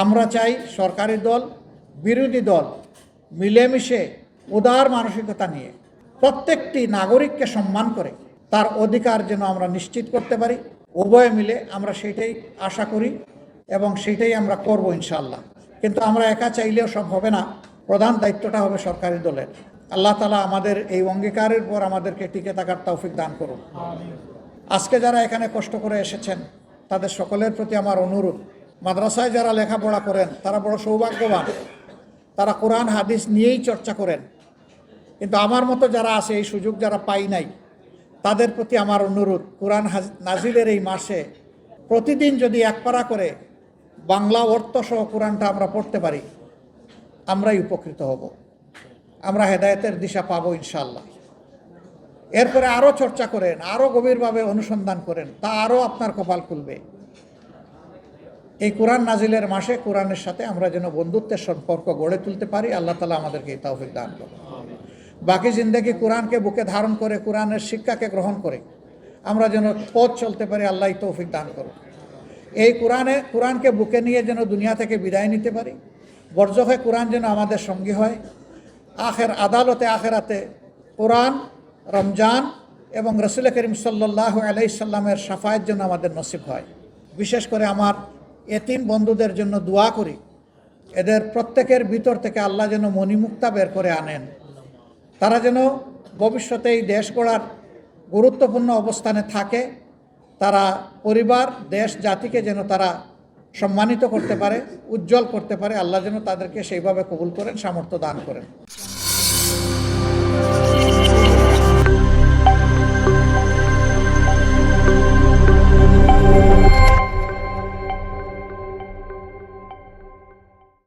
আমরা চাই সরকারি দল বিরোধী দল মিলেমিশে উদার মানসিকতা নিয়ে প্রত্যেকটি নাগরিককে সম্মান করে তার অধিকার যেন আমরা নিশ্চিত করতে পারি। উভয়ে মিলে আমরা সেটাই আশা করি এবং সেটাই আমরা করব ইনশাআল্লাহ। কিন্তু আমরা একা চাইলেও সব হবে না, প্রধান দায়িত্বটা হবে সরকারি দলের। আল্লাহ তাআলা আমাদের এই অঙ্গীকারের পর আমাদেরকে টিকে থাকার তৌফিক দান করুন। আজকে যারা এখানে কষ্ট করে এসেছেন তাদের সকলের প্রতি আমার অনুরোধ, মাদ্রাসায় যারা লেখাপড়া করেন তারা বড় সৌভাগ্যবান, তারা কোরআন হাদিস নিয়েই চর্চা করেন। কিন্তু আমার মতো যারা আছে এই সুযোগ যারা পাই নাই তাদের প্রতি আমার অনুরোধ, কোরআন নাজিলের এই মাসে প্রতিদিন যদি এক পারা করে বাংলা অর্থসহ কোরআনটা আমরা পড়তে পারি আমরাই উপকৃত হব, আমরা হেদায়েতের দিশা পাবো ইনশাআল্লাহ। এরপরে আরও চর্চা করেন, আরও গভীরভাবে অনুসন্ধান করেন, তা আরও আপনার কপাল খুলবে। এই কোরআন নাজিলের মাসে কোরআনের সাথে আমরা যেন বন্ধুত্বের সম্পর্ক গড়ে তুলতে পারি। আল্লাহ তাআলা আমাদেরকে এই তৌফিক দান করুন। বাকি জিন্দেগি কোরআনকে বুকে ধারণ করে কোরআনের শিক্ষাকে গ্রহণ করে আমরা যেন পথ চলতে পারি, আল্লাহ এই তৌফিক দান করুন। এই কোরআনকে বুকে নিয়ে যেন দুনিয়া থেকে বিদায় নিতে পারি, বরজখে কোরআন যেন আমাদের সঙ্গী হয়। আদালতে আখেরাতে কোরআন, রমজান এবং রাসূল করিম সাল্লাল্লাহু আলাইহি সাল্লামের শাফায়াত যেন আমাদের নসিব হয়। বিশেষ করে আমার এতিম বন্ধুদের জন্য দোয়া করি, এদের প্রত্যেকের ভিতর থেকে আল্লাহ যেন মণিমুক্তা বের করে আনেন, তারা যেন ভবিষ্যতে এই দেশ গড়ার গুরুত্বপূর্ণ অবস্থানে থাকে, তারা পরিবার, দেশ, জাতিকে যেন তারা সম্মানিত করতে পারে, উজ্জ্বল করতে পারে। আল্লাহ যেন তাদেরকে সেইভাবে কবুল করেন, সামর্থ্য দান করেন।